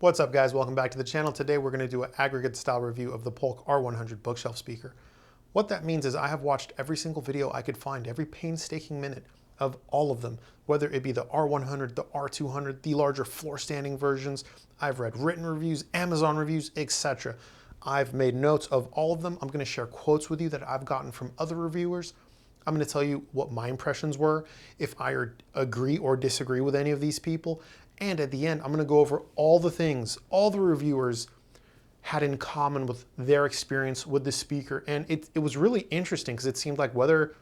What's up, guys? Welcome back to the channel. Today we're going to do an aggregate style review of the Polk R100 bookshelf speaker. What that means is I have watched every single video I could find, every painstaking minute of all of them, whether it be the R100, the R200, the larger floor standing versions. I've read written reviews, Amazon reviews, etc. I've made notes of all of them. I'm going to share quotes with you that I've gotten from other reviewers. I'm going to tell you what my impressions were, if I agree or disagree with any of these people. And at the end, I'm going to go over all the things all the reviewers had in common with their experience with the speaker. And it was really interesting because it seemed like whether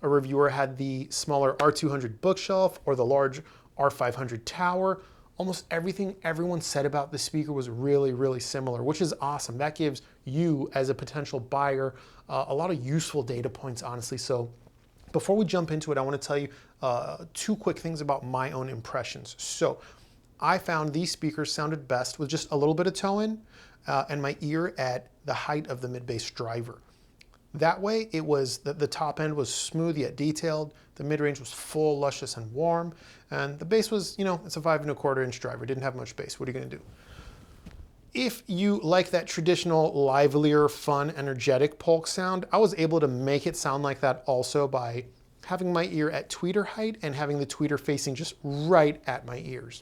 a reviewer had the smaller R200 bookshelf or the large R500 tower, almost everything everyone said about the speaker was really, really similar, which is awesome. That gives you, as a potential buyer, a lot of useful data points, honestly. So before we jump into it, I want to tell you two quick things about my own impressions. So I found these speakers sounded best with just a little bit of toe-in and my ear at the height of the mid-bass driver. That way, it was the top end was smooth yet detailed, the mid-range was full, luscious, and warm, and the bass was, it's a 5 1/4 inch driver, didn't have much bass. What are you going to do? If you like that traditional, livelier, fun, energetic Polk sound, I was able to make it sound like that also by having my ear at tweeter height and having the tweeter facing just right at my ears.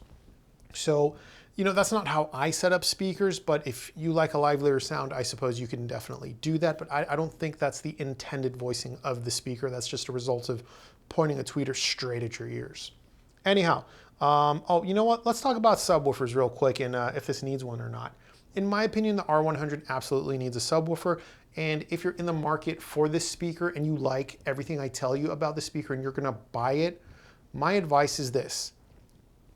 So, that's not how I set up speakers, but if you like a livelier sound, I suppose you can definitely do that. But I don't think that's the intended voicing of the speaker. That's just a result of pointing a tweeter straight at your ears. Anyhow, oh, you know what? Let's talk about subwoofers real quick and if this needs one or not. In my opinion, the R100 absolutely needs a subwoofer. And if you're in the market for this speaker and you like everything I tell you about the speaker and you're going to buy it, my advice is this.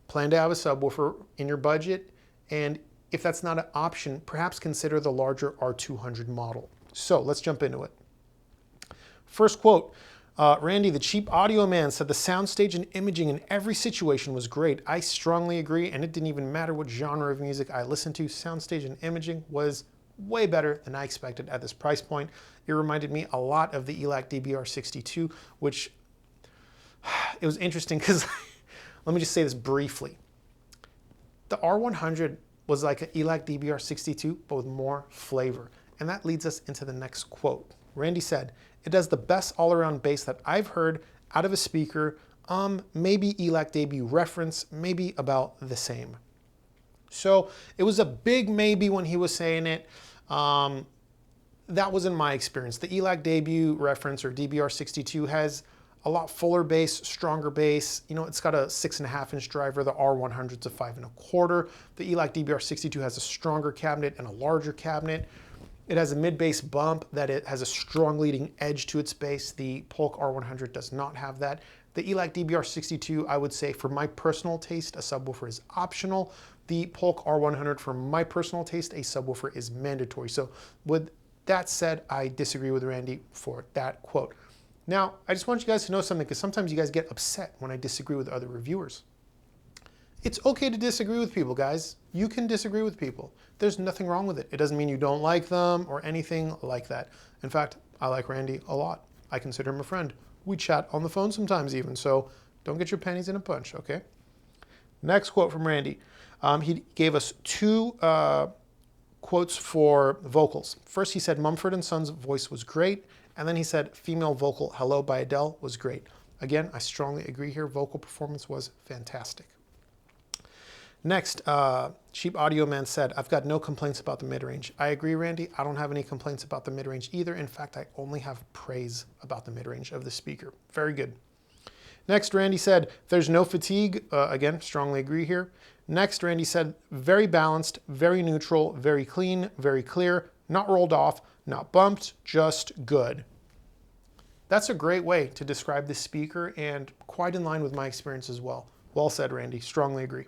Plan to have a subwoofer in your budget, and if that's not an option, perhaps consider the larger R200 model. So let's jump into it. First quote, Randy, the cheap audio man, said the soundstage and imaging in every situation was great. I strongly agree, and it didn't even matter what genre of music I listened to. Soundstage and imaging was way better than I expected at this price point. It reminded me a lot of the ELAC DBR62, which it was interesting because let me just say this briefly. The R100 was like an ELAC DBR62, but with more flavor. And that leads us into the next quote. Randy said, it does the best all-around bass that I've heard out of a speaker. Maybe ELAC debut reference, maybe about the same. So it was a big maybe when he was saying it. That wasn't my experience. The ELAC debut reference, or DBR62, has a lot fuller bass, stronger bass. It's got a 6 1/2 inch driver. The R100's a 5 1/4. The ELAC DBR62 has a stronger cabinet and a larger cabinet. It has a mid-bass bump that it has a strong leading edge to its bass. The Polk R100 does not have that. The ELAC DBR62, I would say, for my personal taste, a subwoofer is optional. The Polk R100, for my personal taste, a subwoofer is mandatory. So with that said, I disagree with Randy for that quote. Now, I just want you guys to know something, because sometimes you guys get upset when I disagree with other reviewers. It's okay to disagree with people, guys. You can disagree with people. There's nothing wrong with it. It doesn't mean you don't like them or anything like that. In fact, I like Randy a lot. I consider him a friend. We chat on the phone sometimes even, so don't get your pennies in a bunch, okay? Next quote from Randy. He gave us two quotes for vocals. First, he said Mumford & Sons' voice was great. And then he said, female vocal Hello by Adele was great. Again, I strongly agree here. Vocal performance was fantastic. Next, Cheap Audio Man said, I've got no complaints about the mid-range. I agree, Randy. I don't have any complaints about the mid-range either. In fact, I only have praise about the mid-range of the speaker. Very good. Next, Randy said, there's no fatigue. Again, strongly agree here. Next, Randy said, very balanced, very neutral, very clean, very clear, not rolled off, not bumped, just good. That's a great way to describe this speaker and quite in line with my experience as well. Well said, Randy. Strongly agree.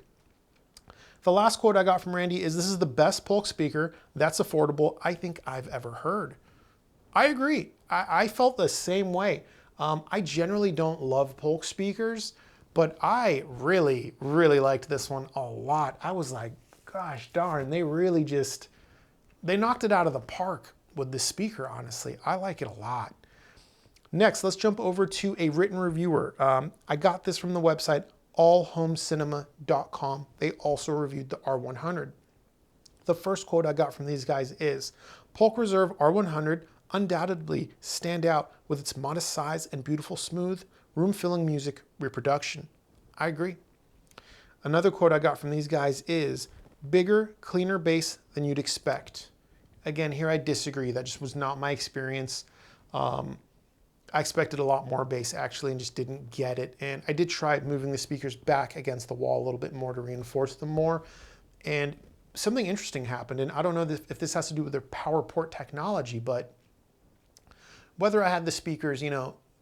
The last quote I got from Randy is, this is the best Polk speaker that's affordable I think I've ever heard. I agree. I felt the same way. I generally don't love Polk speakers, but I really, really liked this one a lot. I was like, gosh darn, they knocked it out of the park with this speaker, honestly. I like it a lot. Next, let's jump over to a written reviewer. I got this from the website allhomecinema.com. They also reviewed the R100. The first quote I got from these guys is, Polk Reserve R100 undoubtedly stand out with its modest size and beautiful, smooth, room-filling music reproduction. I agree. Another quote I got from these guys is, bigger, cleaner bass than you'd expect. Again, here I disagree. That just was not my experience. I expected a lot more bass actually and just didn't get it. And I did try moving the speakers back against the wall a little bit more to reinforce them more. And something interesting happened. And I don't know if this has to do with their power port technology, but whether I had the speakers,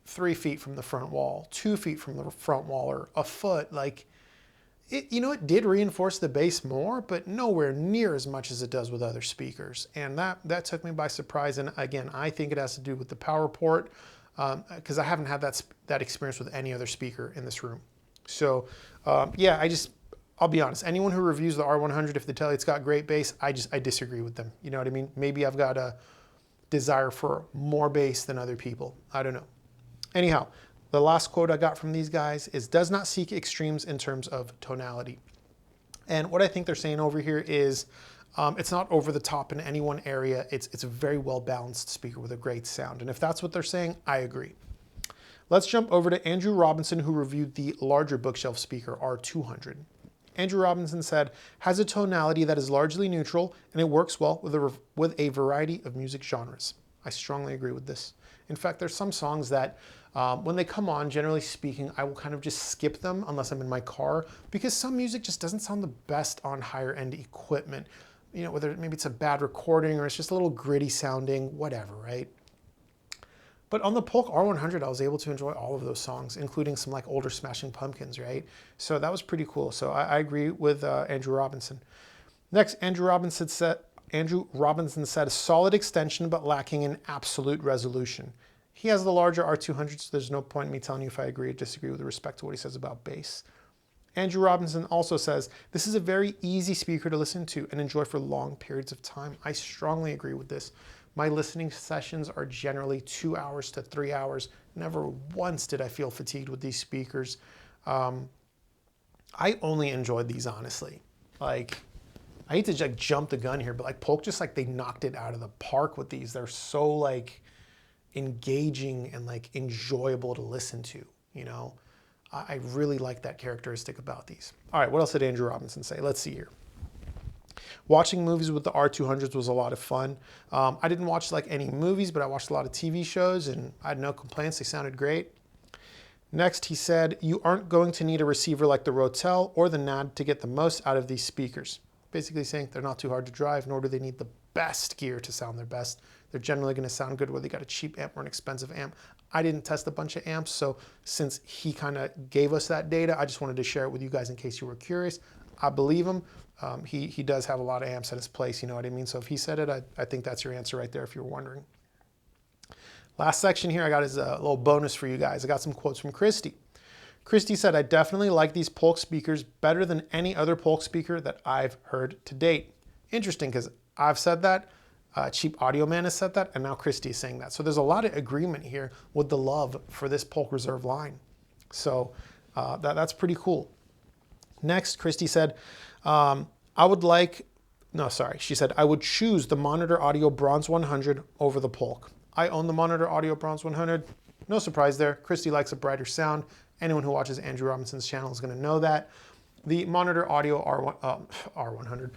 3 feet from the front wall, 2 feet from the front wall, or a foot, like, it did reinforce the bass more, but nowhere near as much as it does with other speakers. And that took me by surprise. And again, I think it has to do with the power port, because I haven't had that experience with any other speaker in this room. So yeah, I'll be honest, anyone who reviews the R100, if they tell you it's got great bass, I disagree with them. You know what I mean? Maybe I've got a desire for more bass than other people. I don't know. Anyhow, the last quote I got from these guys is, does not seek extremes in terms of tonality. And what I think they're saying over here is, it's not over the top in any one area. It's a very well balanced speaker with a great sound. And if that's what they're saying, I agree. Let's jump over to Andrew Robinson, who reviewed the larger bookshelf speaker R200. Andrew Robinson said, has a tonality that is largely neutral and it works well with a variety of music genres. I strongly agree with this. In fact, there's some songs that when they come on, generally speaking, I will kind of just skip them unless I'm in my car, because some music just doesn't sound the best on higher end equipment. Whether maybe it's a bad recording or it's just a little gritty sounding, whatever, right? But on the Polk R100, I was able to enjoy all of those songs, including some like older Smashing Pumpkins, right? So that was pretty cool. So I agree with Andrew Robinson. Next, Andrew Robinson said a solid extension, but lacking in absolute resolution. He has the larger R200, so there's no point in me telling you if I agree or disagree with respect to what he says about bass. Andrew Robinson also says, this is a very easy speaker to listen to and enjoy for long periods of time. I strongly agree with this. My listening sessions are generally 2 hours to 3 hours. Never once did I feel fatigued with these speakers. I only enjoyed these, honestly. Like, I hate to jump the gun here, but like Polk just they knocked it out of the park with these. They're so engaging and enjoyable to listen to, I really like that characteristic about these. All right, what else did Andrew Robinson say? Let's see here. Watching movies with the R200s was a lot of fun. I didn't watch any movies, but I watched a lot of TV shows and I had no complaints. They sounded great. Next, he said, you aren't going to need a receiver like the Rotel or the NAD to get the most out of these speakers. Basically saying they're not too hard to drive, nor do they need the best gear to sound their best. They're generally going to sound good whether you got a cheap amp or an expensive amp. I didn't test a bunch of amps, so since he kind of gave us that data, I just wanted to share it with you guys in case you were curious. I believe him. He does have a lot of amps at his place, you know what I mean? So if he said it, I think that's your answer right there if you're wondering. Last section here I got is a little bonus for you guys. I got some quotes from Kristi. Kristi said, I definitely like these Polk speakers better than any other Polk speaker that I've heard to date. Interesting, because I've said that, cheapaudioman has said that, and now Kristi is saying that. So there's a lot of agreement here with the love for this Polk Reserve line. So that's pretty cool. Next, Kristi said, she said, I would choose the Monitor Audio Bronze 100 over the Polk. I own the Monitor Audio Bronze 100. No surprise there. Kristi likes a brighter sound. Anyone who watches Andrew Robinson's channel is going to know that. The Monitor Audio R100,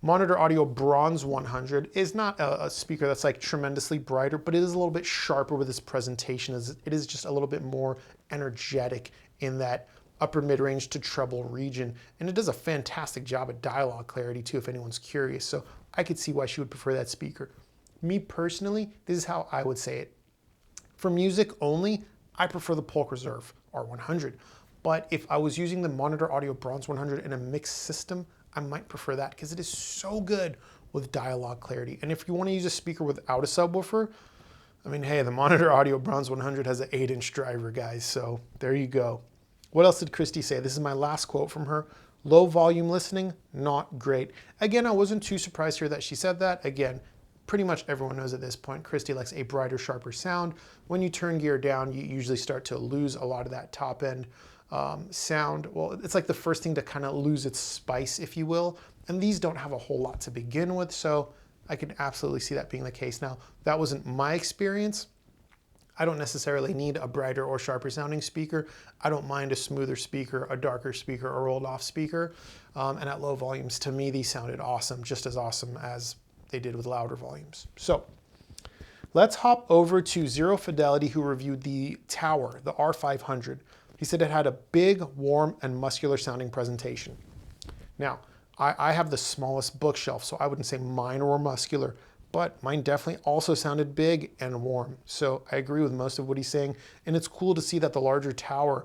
Monitor Audio Bronze 100 is not a speaker that's tremendously brighter, but it is a little bit sharper with its presentation. It is just a little bit more energetic in that upper mid-range to treble region. And it does a fantastic job at dialogue clarity too, if anyone's curious. So I could see why she would prefer that speaker. Me personally, this is how I would say it. For music only, I prefer the Polk Reserve R100. But if I was using the Monitor Audio Bronze 100 in a mixed system, I might prefer that because it is so good with dialogue clarity. And if you want to use a speaker without a subwoofer, I mean, hey, the Monitor Audio Bronze 100 has an 8-inch driver, guys. So there you go. What else did Kristi say? This is my last quote from her. Low volume listening, not great. Again, I wasn't too surprised here that she said that. Again, pretty much everyone knows at this point, Kristi likes a brighter, sharper sound. When you turn gear down, you usually start to lose a lot of that top end sound. Well, it's like the first thing to kind of lose its spice, if you will. And these don't have a whole lot to begin with, so I can absolutely see that being the case. Now, that wasn't my experience. I don't necessarily need a brighter or sharper sounding speaker. I don't mind a smoother speaker, a darker speaker, or rolled off speaker. And at low volumes, to me, these sounded awesome, just as awesome as they did with louder volumes. So let's hop over to Zero Fidelity, who reviewed the Tower, the R500. He said it had a big, warm, and muscular sounding presentation. Now, I have the smallest bookshelf, so I wouldn't say mine were muscular, but mine definitely also sounded big and warm. So I agree with most of what he's saying, and it's cool to see that the larger Tower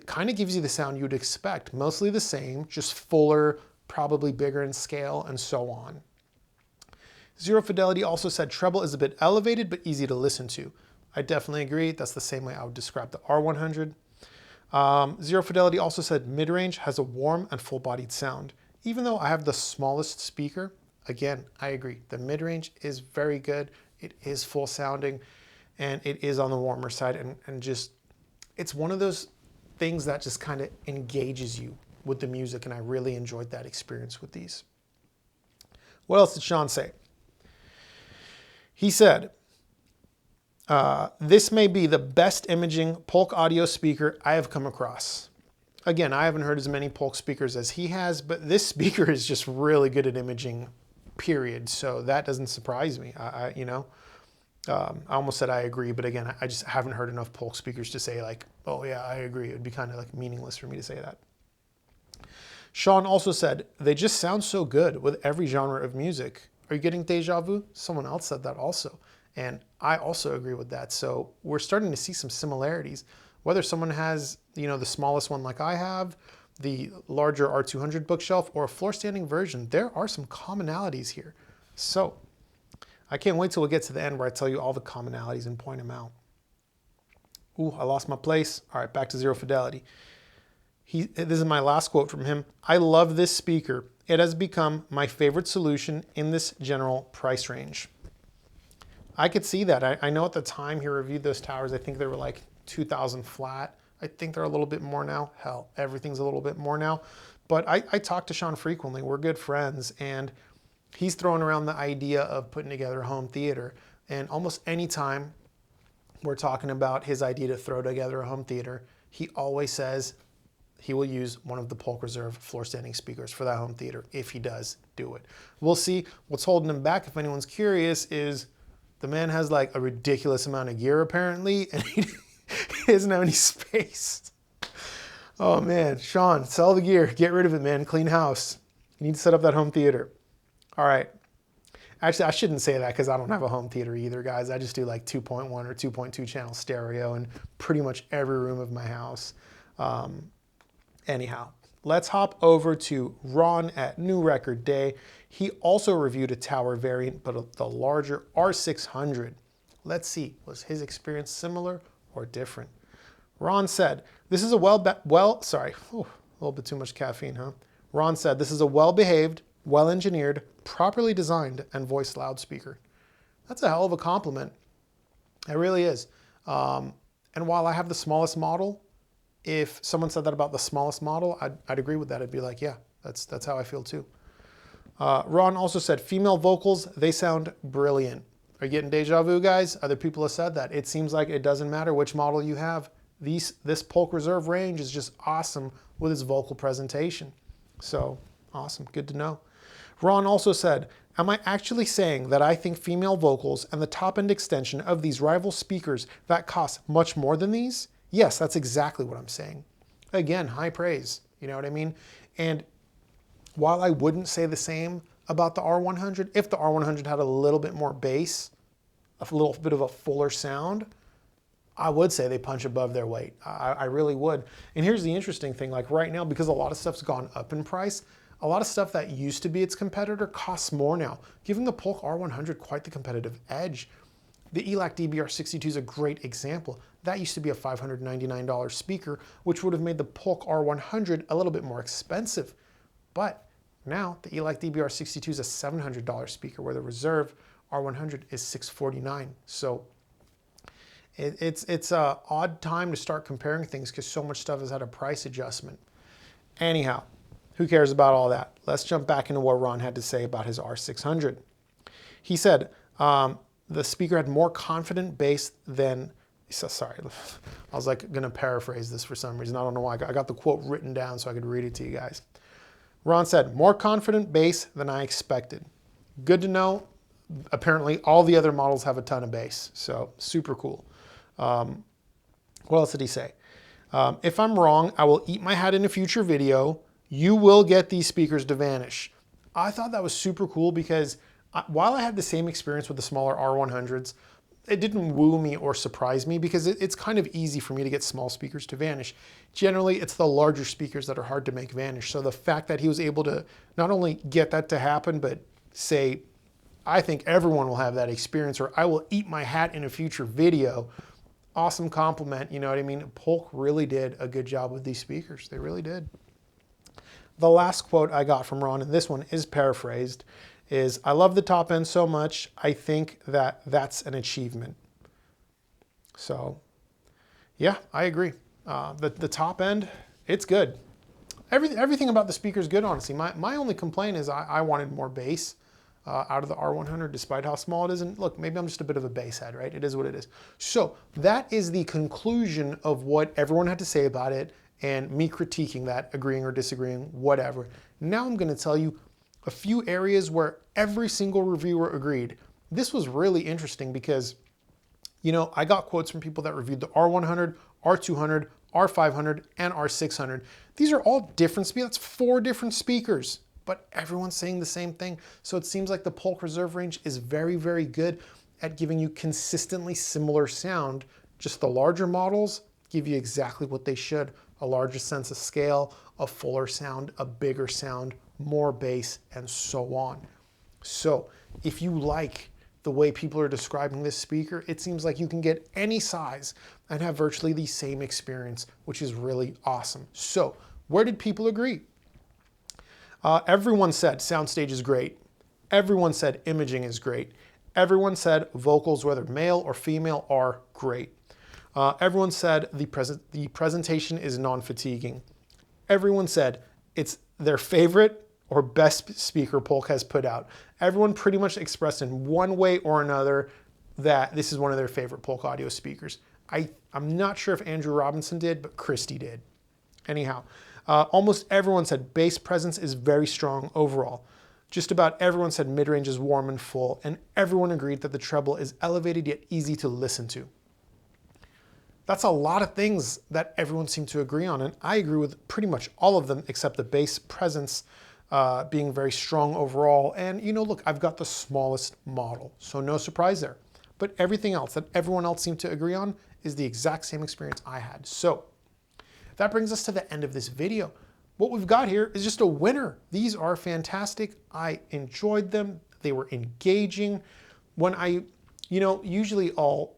kind of gives you the sound you'd expect. Mostly the same, just fuller, probably bigger in scale, and so on. Zero Fidelity also said treble is a bit elevated, but easy to listen to. I definitely agree. That's the same way I would describe the R100. Zero Fidelity also said mid-range has a warm and full-bodied sound. Even though I have the smallest speaker, again, I agree. The mid-range is very good. It is full sounding, and it is on the warmer side, and just, it's one of those things that just kind of engages you with the music, and I really enjoyed that experience with these. What else did Sean say? He said, this may be the best imaging Polk audio speaker I have come across. Again, I haven't heard as many Polk speakers as he has, but this speaker is just really good at imaging, period. So that doesn't surprise me. I almost said I agree, but again, I just haven't heard enough Polk speakers to say like, oh yeah, I agree. It would be kind of like meaningless for me to say that. Sean also said, they just sound so good with every genre of music. Are you getting deja vu? Someone else said that also. And I also agree with that. So we're starting to see some similarities. Whether someone has, the smallest one like I have, the larger R200 bookshelf, or a floor standing version, there are some commonalities here. So I can't wait till we get to the end where I tell you all the commonalities and point them out. Ooh, I lost my place. All right, back to Zero Fidelity. This is my last quote from him. I love this speaker. It has become my favorite solution in this general price range. I could see that. I know at the time he reviewed those towers, I think they were like 2,000 flat. I think they're a little bit more now. Hell, everything's a little bit more now. But I talk to Sean frequently. We're good friends, and he's throwing around the idea of putting together a home theater. And almost any time we're talking about his idea to throw together a home theater, he always says he will use one of the Polk Reserve floor standing speakers for that home theater if he does do it. We'll see. What's holding him back, if anyone's curious, is the man has like a ridiculous amount of gear apparently, and he doesn't have any space. Oh man, Sean, sell the gear. Get rid of it, man. Clean house. You need to set up that home theater. All right. Actually, I shouldn't say that because I don't have a home theater either, guys. I just do like 2.1 or 2.2 channel stereo in pretty much every room of my house. Anyhow, let's hop over to Ron at New Record Day. He also reviewed a Tower variant, but the larger R600. Let's see, was his experience similar or different? Ron said, this is a a little bit too much caffeine, huh? Ron said, this is a well-behaved, well-engineered, properly designed, and voiced loudspeaker. That's a hell of a compliment. It really is. And while I have the smallest model, if someone said that about the smallest model, I'd agree with that. I'd be like, yeah, that's how I feel too. Ron also said, female vocals, they sound brilliant. Are you getting deja vu, guys? Other people have said that. It seems like it doesn't matter which model you have. This Polk Reserve range is just awesome with its vocal presentation. So, awesome. Good to know. Ron also said, am I actually saying that I think female vocals and the top-end extension of these rival speakers that cost much more than these? Yes, that's exactly what I'm saying. Again, high praise. You know what I mean? And while I wouldn't say the same about the R100, if the R100 had a little bit more bass, a little bit of a fuller sound, I would say they punch above their weight. I really would. And here's the interesting thing, like right now, because a lot of stuff's gone up in price, a lot of stuff that used to be its competitor costs more now, giving the Polk R100 quite the competitive edge. The ELAC DBR62 is a great example. That used to be a $599 speaker, which would have made the Polk R100 a little bit more expensive. But now the ELAC DBR62 is a $700 speaker, where the Reserve R100 is $649. So it's an odd time to start comparing things because so much stuff has had a price adjustment. Anyhow, who cares about all that? Let's jump back into what Ron had to say about his R600. He said the speaker had more confident bass than, sorry, I was like going to paraphrase this for some reason. I don't know why. I got the quote written down so I could read it to you guys. Ron said, more confident bass than I expected. Good to know. Apparently all the other models have a ton of bass, so super cool. What else did he say? If I'm wrong, I will eat my hat in a future video. You will get these speakers to vanish. I thought that was super cool because while I had the same experience with the smaller R100s, it didn't woo me or surprise me because it's kind of easy for me to get small speakers to vanish. Generally, it's the larger speakers that are hard to make vanish. So the fact that he was able to not only get that to happen, but say, I think everyone will have that experience, or I will eat my hat in a future video. Awesome compliment, you know what I mean? Polk really did a good job with these speakers. They really did. The last quote I got from Ron, and this one is paraphrased, is, I love the top end so much, I think that that's an achievement. So, yeah, I agree. The top end, it's good. Everything about the speaker is good, honestly. My only complaint is I wanted more bass out of the R100, despite how small it is. And look, maybe I'm just a bit of a bass head, right? It is what it is. So that is the conclusion of what everyone had to say about it, and me critiquing that, agreeing or disagreeing, whatever. Now I'm going to tell you a few areas where every single reviewer agreed. This was really interesting because, you know, I got quotes from people that reviewed the R100, R200, R500, and R600. These are all different speakers. That's 4 different speakers, but everyone's saying the same thing. So it seems like the Polk Reserve range is very, very good at giving you consistently similar sound. Just the larger models give you exactly what they should. A larger sense of scale, a fuller sound, a bigger sound, more bass, and so on. So if you like the way people are describing this speaker, it seems like you can get any size and have virtually the same experience, which is really awesome. So where did people agree? Everyone said soundstage is great. Everyone said imaging is great. Everyone said vocals, whether male or female, are great. Everyone said the presentation is non-fatiguing. Everyone said it's their favorite or best speaker Polk has put out. Everyone pretty much expressed in one way or another that this is one of their favorite Polk audio speakers. I'm not sure if Andrew Robinson did, but Kristi did. Anyhow, almost everyone said bass presence is very strong overall. Just about everyone said mid-range is warm and full, and everyone agreed that the treble is elevated yet easy to listen to. That's a lot of things that everyone seemed to agree on, and I agree with pretty much all of them except the bass presence being very strong overall. And you know, look, I've got the smallest model, so no surprise there. But everything else that everyone else seemed to agree on is the exact same experience I had. So that brings us to the end of this video. What we've got here is just a winner. These are fantastic. I enjoyed them. They were engaging. When usually I'll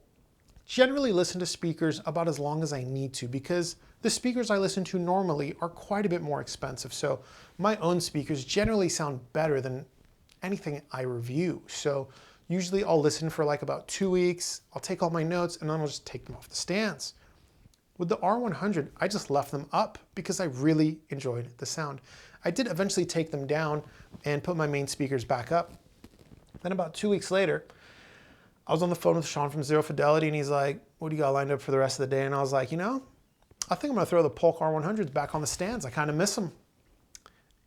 generally listen to speakers about as long as I need to, because the speakers I listen to normally are quite a bit more expensive. So my own speakers generally sound better than anything I review. So usually I'll listen for like about 2 weeks. I'll take all my notes and then I'll just take them off the stands. With the R100, I just left them up because I really enjoyed the sound. I did eventually take them down and put my main speakers back up. Then about 2 weeks later, I was on the phone with Sean from Zero Fidelity, and he's like, what do you got lined up for the rest of the day? And I was like, you know, I think I'm gonna throw the Polk R100s back on the stands. I kind of miss them.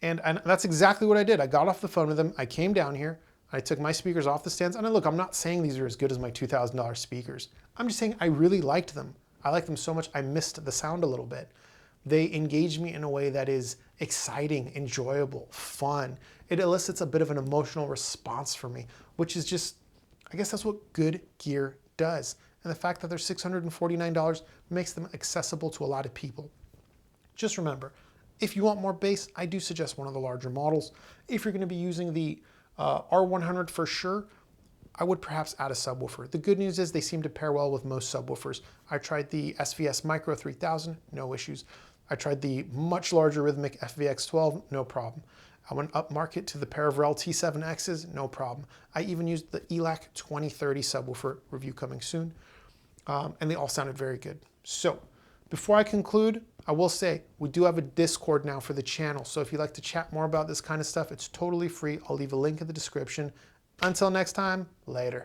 And that's exactly what I did. I got off the phone with him. I came down here. I took my speakers off the stands. And look, I'm not saying these are as good as my $2,000 speakers. I'm just saying I really liked them. I liked them so much I missed the sound a little bit. They engage me in a way that is exciting, enjoyable, fun. It elicits a bit of an emotional response for me, which is just, I guess that's what good gear does. And the fact that they're $649 makes them accessible to a lot of people. Just remember, if you want more bass, I do suggest one of the larger models. If you're going to be using the R100 for sure, I would perhaps add a subwoofer. The good news is they seem to pair well with most subwoofers. I tried the SVS Micro 3000, no issues. I tried the much larger Rhythmic FVX12, no problem. I went up market to the pair of REL T7Xs, no problem. I even used the ELAC 2030 subwoofer, review coming soon, and they all sounded very good. So Before I conclude, I will say we do have a Discord now for the channel, so if you'd like to chat more about this kind of stuff, it's totally free. I'll leave a link in the description. Until next time, later.